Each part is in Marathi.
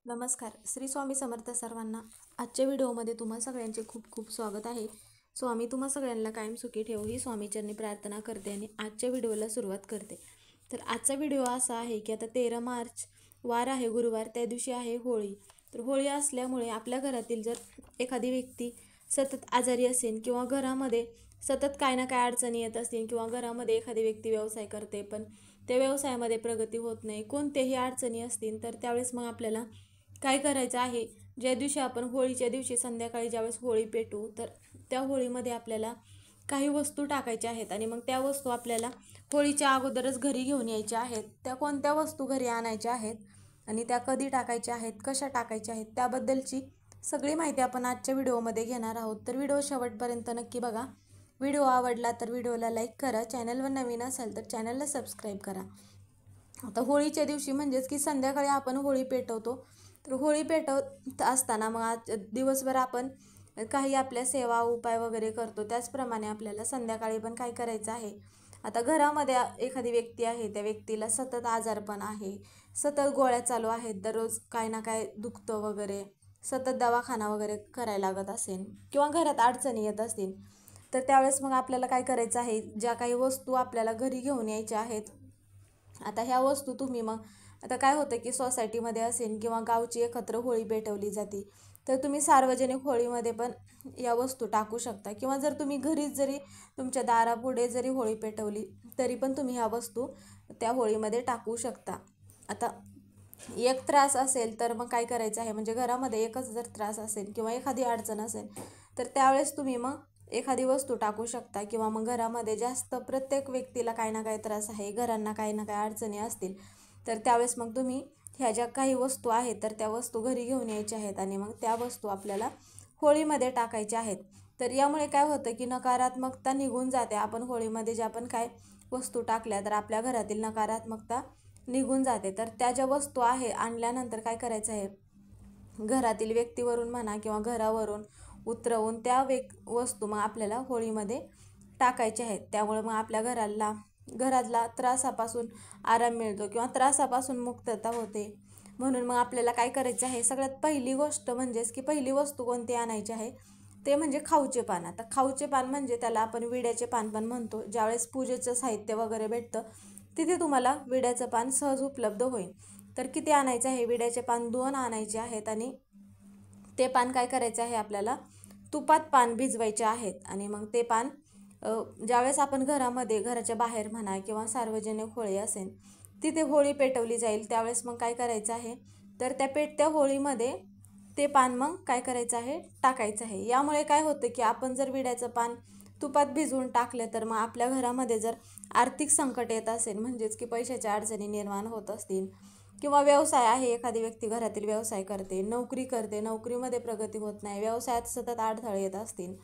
नमस्कार. श्री स्वामी समर्थ सर्वांना. आजच्या व्हिडिओमध्ये तुम्हा सगळ्यांचे खूप खूप स्वागत आहे. स्वामी तुम्हा सगळ्यांना कायम सुखी ठेवो ही स्वामीचरणी प्रार्थना करते आणि आजच्या व्हिडिओला सुरुवात करते. तर आजचा व्हिडिओ असा आहे की आता 13 मार्च वार आहे, गुरुवार, त्या दिवशी आहे होळी. तर होळी असल्यामुळे आपल्या घरातील जर एखादी व्यक्ती सतत आजारी असेल किंवा घरामध्ये सतत काय ना काय अडचणी येत असतील किंवा घरामध्ये एखादी व्यक्ती व्यवसाय करते पण त्या व्यवसायामध्ये प्रगती होत नाही, कोणत्याही अडचणी असतील, तर त्यावेळेस मग आपल्याला काय करायचं आहे. ज्या दिवशी आपण होळीच्या दिवशी संध्याकाळी ज्यावेळेस होळी पेटू तर त्या होळीमध्ये आपल्याला काही वस्तू टाकायच्या आहेत आणि मग त्या वस्तू आपल्याला होळीच्या अगोदरच घरी घेऊन यायच्या आहेत. त्या कोणत्या वस्तू घरी आणायच्या आहेत आणि त्या कधी टाकायच्या आहेत, कशा टाकायच्या आहेत, त्याबद्दलची सगळी माहिती आपण आजच्या व्हिडिओमध्ये घेणार आहोत. तर व्हिडिओ शेवटपर्यंत नक्की बघा. व्हिडिओ आवडला तर व्हिडिओला लाईक करा, चॅनलवर नवीन असाल तर चॅनलला सबस्क्राईब करा. आता होळीच्या दिवशी म्हणजेच की संध्याकाळी आपण होळी पेटवतो. तर होळी पेटवत असताना मग आज दिवसभर आपण काही आपल्या सेवा उपाय वगैरे करतो, त्याचप्रमाणे आपल्याला संध्याकाळी पण काय करायचं आहे. आता घरामध्ये एखादी व्यक्ती आहे, त्या व्यक्तीला सतत आजारपण आहे, सतत गोळ्या चालू आहेत, दररोज काय ना काय दुखतं वगैरे, सतत दवाखाना वगैरे करायला लागत असेल किंवा घरात अडचणी येत असतील, तर त्यावेळेस मग आपल्याला काय करायचं आहे. ज्या काही वस्तू आपल्याला घरी घेऊन यायच्या आहेत, आता ह्या वस्तू तुम्ही मग आता काय होतं की सोसायटीमध्ये असेल किंवा गावची एकत्र होळी पेटवली जाते, तर तुम्ही सार्वजनिक होळीमध्ये पण या वस्तू टाकू शकता किंवा जर तुम्ही घरीच जरी तुमच्या दारापुढे जरी होळी पेटवली तरी पण तुम्ही ह्या वस्तू त्या होळीमध्ये टाकू शकता. आता एक त्रास असेल तर मग काय करायचं आहे, म्हणजे घरामध्ये एकच जर त्रास असेल किंवा एखादी अडचण असेल तर त्यावेळेस तुम्ही मग एखादी वस्तू टाकू शकता किंवा मग घरामध्ये जास्त प्रत्येक व्यक्तीला काही ना काही त्रास आहे, घरांना काही ना काही अडचणी असतील, तर त्यावेळेस मग तुम्ही ह्या ज्या काही वस्तू आहेत तर त्या वस्तू घरी घेऊन यायच्या आहेत आणि मग त्या वस्तू आपल्याला होळीमध्ये टाकायच्या आहेत. तर यामुळे काय होतं की नकारात्मकता निघून जाते. आपण होळीमध्ये ज्या पण काय वस्तू टाकल्या तर आपल्या घरातील नकारात्मकता निघून जाते. तर त्या ज्या वस्तू आहे आणल्यानंतर काय करायचं आहे, घरातील व्यक्तीवरून म्हणा किंवा घरावरून उतरवून त्या वस्तू मग आपल्याला होळीमध्ये टाकायच्या आहेत. त्यामुळे मग आपल्या घरातला त्रासापासून आराम मिळतो किंवा त्रासापासून मुक्तता होते. म्हणून मग आपल्याला काय करायचं आहे, सगळ्यात पहिली गोष्ट म्हणजेच की पहिली वस्तू कोणती आणायची आहे ते म्हणजे खाऊचे पान. आता खाऊचे पान म्हणजे त्याला आपण विड्याचे पान पण म्हणतो. ज्यावेळेस पूजेचं साहित्य वगैरे भेटतं तिथे तुम्हाला विड्याचं पान सहज उपलब्ध होईल. तर किती आणायचं आहे, विड्याचे पान 2 आणायचे आहेत आणि ते पान काय करायचं आहे, आपल्याला तुपात पान भिजवायचे आहेत आणि मग ते पान ज्यावेळेस आपण घराच्या बाहेर म्हणा किंवा सार्वजनिक होळी असेल तिथे होळी पेटवली जाईल त्यावेळेस मग काय करायचं आहे, तर त्या पेटत्या होळीमध्ये ते पान मग काय करायचं आहे, टाकायचं आहे. यामुळे काय होतं की आपण जर विड्याचं पान तुपात भिजवून टाकलं तर मग आपल्या घरामध्ये जर आर्थिक संकट येत असेल, म्हणजेच की पैशाच्या अडचणी निर्माण होत असतील किंवा व्यवसाय आहे, एखादी व्यक्ती घरातील व्यवसाय करते, नोकरी करते, नोकरीमध्ये प्रगती होत नाही, व्यवसायात सतत अडथळे येत असतील,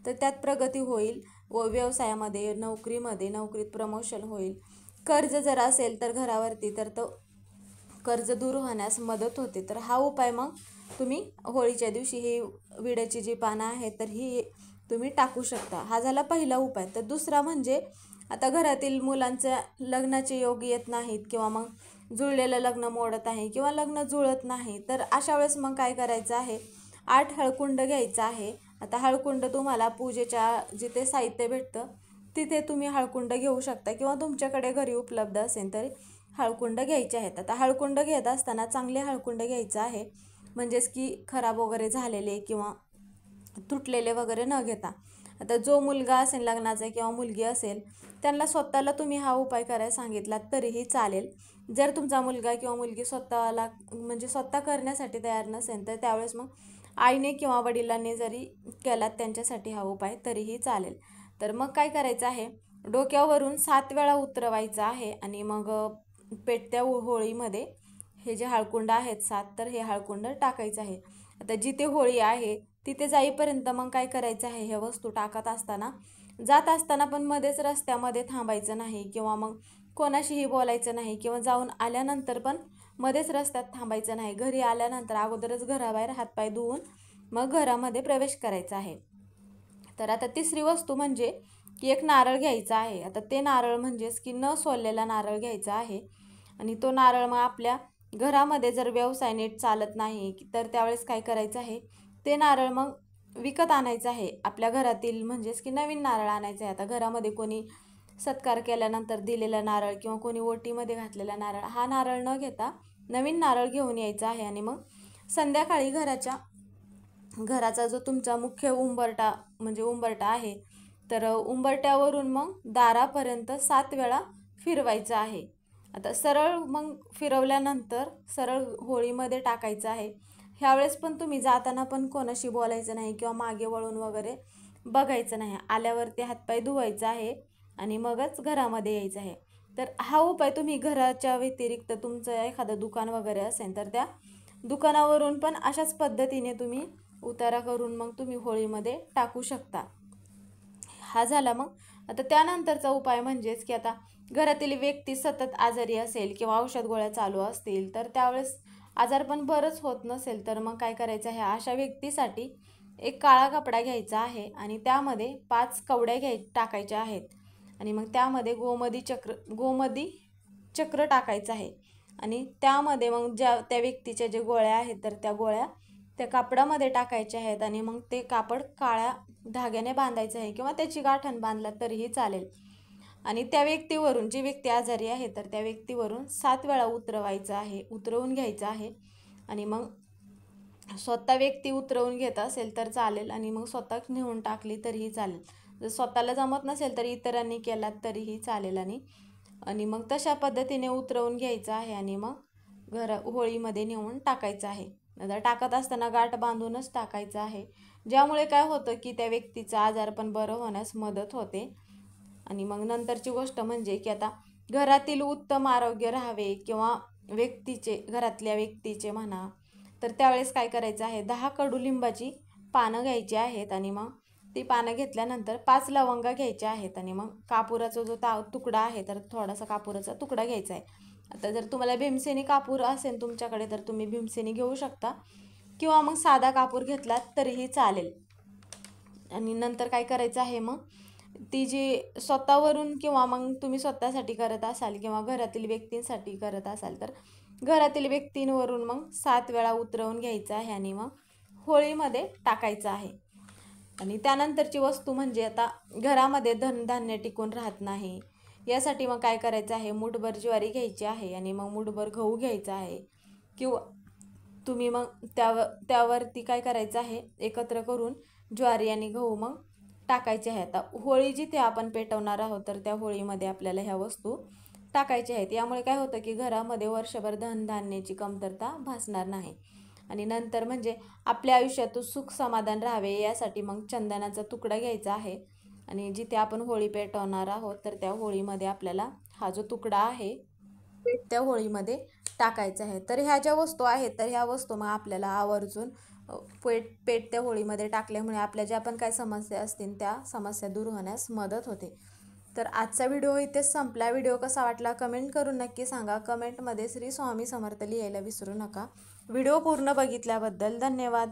तर त्यात प्रगती होईल व व्यवसायामध्ये नोकरीत प्रमोशन होईल. कर्ज जर असेल तर घरावरती तर तो कर्ज दूर होण्यास मदत होते. तर हा उपाय मग तुम्ही होळीच्या दिवशी ही विड्याची जी पानं आहेत तर ही तुम्ही टाकू शकता. हा झाला पहिला उपाय. तर दुसरा म्हणजे आता घरातील मुलांच्या लग्नाचे योग येत नाहीत किंवा मग जुळलेलं लग्न मोडत आहे किंवा लग्न जुळत नाही, तर अशा वेळेस मग काय करायचं आहे, 8 हळकुंड घ्यायचं आहे. आता हळकुंड तुम्हाला पूजेच्या जिथे साहित्य भेटतं तिथे तुम्ही हळकुंड घेऊ शकता किंवा तुमच्याकडे घरी उपलब्ध असेल तरी हळकुंड घ्यायचे आहेत. आता हळकुंड घेत असताना चांगले हळकुंड घ्यायचं आहे, म्हणजेच की खराब वगैरे झालेले किंवा तुटलेले वगैरे न घेता. आता जो मुलगा असेल लग्नाचा किंवा मुलगी असेल त्यांना स्वतःला तुम्ही हा उपाय करायला सांगितलात तरीही चालेल. जर तुमचा मुलगा किंवा मुलगी स्वतःला म्हणजे स्वतः करण्यासाठी तयार नसेल तर त्यावेळेस मग आईने किंवा वडिलांनी जरी केलात त्यांच्यासाठी हा उपाय तरीही चालेल. तर मग काय करायचं आहे, डोक्यावरून 7 वेळा उतरवायचं आहे आणि मग पेटत्या होळीमध्ये हे जे हळकुंड आहेत 7, तर हे हळकुंड टाकायचं आहे. आता जिथे होळी आहे तिथे जाईपर्यंत मग काय करायचं आहे, ह्या वस्तू जात असताना पण मध्येच रस्त्यामध्ये थांबायचं नाही किंवा मग कोणाशीही बोलायचं नाही किंवा जाऊन आल्यानंतर पण मध्येच रस्त्यात थांबायचं नाही. घरी आल्यानंतर अगोदरच घराबाहेर हातपाय धुवून मग घरामध्ये प्रवेश करायचा आहे. तर आता तिसरी वस्तू म्हणजे की एक नारळ घ्यायचा आहे. आता ते नारळ म्हणजेच की न सोललेला नारळ घ्यायचा आहे आणि तो नारळ मग आपल्या घरामध्ये जर व्यवसाय नीट चालत नाही तर त्यावेळेस काय करायचं आहे, ते नारळ मग विकत आणायचं आहे. आपल्या घरातील म्हणजेच की नवीन नारळ आणायचं आहे. आता घरामध्ये कोणी सत्कार केल्यानंतर दिलेला नारळ किंवा कोणी ओटीमध्ये घातलेला नारळ, हा नारळ न घेता नवीन नारळ घेऊन यायचा आहे. आणि मग संध्याकाळी घराचा जो तुमचा मुख्य उंबरटा म्हणजे उंबरटा आहे, तर उंबरट्यावरून मग दारापर्यंत 7 वेळा फिरवायचं आहे. आता सरळ मग फिरवल्यानंतर सरळ होळीमध्ये टाकायचं आहे. ह्यावेळेस पण तुम्ही जाताना पण कोणाशी बोलायचं नाही किंवा मागे वळून वगैरे बघायचं नाही. आल्यावरती हातपाय धुवायचा आहे आणि मगच घरामध्ये यायचं आहे. तर हा उपाय तुम्ही घराच्या व्यतिरिक्त तुमचं एखादं दुकान वगैरे असेल तर त्या दुकानावरून पण अशाच पद्धतीने तुम्ही उतारा करून मग तुम्ही होळीमध्ये टाकू शकता. हा झाला. मग आता त्यानंतरचा उपाय म्हणजेच की आता घरातील व्यक्ती सतत आजारी असेल किंवा औषध गोळ्या चालू असतील तर त्यावेळेस आजारपण बरंच होत नसेल तर मग काय करायचं आहे, अशा व्यक्तीसाठी एक काळा कपडा घ्यायचा आहे आणि त्यामध्ये 5 कवड्या टाकायच्या आहेत. आणि मग त्यामध्ये गोमती चक्र टाकायचं आहे. आणि त्यामध्ये मग त्या व्यक्तीच्या जे गोळ्या आहेत तर त्या गोळ्या त्या कापडामध्ये टाकायच्या आहेत. आणि मग ते कापड काळ्या धाग्याने बांधायचं आहे किंवा त्याची गाठण बांधला तरीही चालेल. आणि त्या व्यक्तीवरून, जी व्यक्ती आजारी आहे तर त्या व्यक्तीवरून 7 वेळा उतरवून घ्यायचं आहे. आणि मग स्वतः व्यक्ती उतरवून घेत असेल तर चालेल आणि मग स्वतः नेऊन टाकली तरीही चालेल. जर स्वतःला जमत नसेल तर इतरांनी केलात तरीही चालेल. आणि मग तशा पद्धतीने उतरवून घ्यायचं आहे आणि मग होळीमध्ये नेऊन टाकायचं आहे. आता टाकत असताना गाठ बांधूनच टाकायचं आहे, ज्यामुळे काय होतं की त्या व्यक्तीचा आजारपण बरं होण्यास मदत होते. आणि मग नंतरची गोष्ट म्हणजे की आता घरातील उत्तम आरोग्य राहावे किंवा घरातल्या व्यक्तीचे म्हणा, तर त्यावेळेस काय करायचं आहे, 10 कडुलिंबाची पानं घ्यायची आहेत. आणि मग ती पानं घेतल्यानंतर 5 लवंगा घ्यायच्या आहेत. आणि मग कापुराचा जो तुकडा आहे तर थोडासा कापुराचा तुकडा घ्यायचा आहे. आता जर तुम्हाला भीमसेनी कापूर असेल तुमच्याकडे तर तुम्ही भीमसेनी घेऊ शकता किंवा मग साधा कापूर घेतलात तरीही चालेल. आणि नंतर काय करायचं आहे, मग ती जी स्वतःवरून किंवा मग तुम्ही स्वतःसाठी करत असाल किंवा घरातील व्यक्तींसाठी करत असाल तर घरातील व्यक्तींवरून मग 7 वेळा उतरवून घ्यायचं आहे आणि मग होळीमध्ये टाकायचं आहे. आणि त्यानंतरची वस्तू म्हणजे आता घरामध्ये धनधान्य टिकून राहत नाही, यासाठी मग काय करायचं आहे, मूठभर ज्वारी घ्यायची आहे आणि मग मूठभर गहू घ्यायचा आहे. किंवा तुम्ही मग त्यावरती काय करायचं आहे, एकत्र करून ज्वारी आणि गहू मग टाकायचे आहे. आता होळी जिथे आपण पेटवणार आहोत तर त्या होळीमध्ये आपल्याला ह्या वस्तू टाकायच्या आहेत. यामुळे काय होतं की घरामध्ये वर्षभर धनधान्याची कमतरता भासणार नाही. आणि नंतर म्हणजे आपल्या आयुष्यात सुख समाधान राहावे यासाठी मग चंदनाचा तुकडा घ्यायचा आहे. आणि जिथे आपण होळी पेटवणार आहोत तर त्या होळीमध्ये आपल्याला हा जो तुकडा आहे त्या होळीमध्ये टाकायचा आहे. तर ह्या ज्या वस्तू आहेत तर ह्या वस्तू मग आपल्याला आवर्जून पेट त्या होळीमध्ये टाकल्यामुळे आपल्या ज्या पण काही समस्या असतील त्या समस्या दूर होण्यास मदत होते. तर आजचा व्हिडिओ इथेच संपला. व्हिडिओ कसा वाटला कमेंट करून नक्की सांगा. कमेंटमध्ये श्री स्वामी समर्थ लिहायला विसरू नका. व्हिडिओ पूर्ण बघितल्याबद्दल धन्यवाद.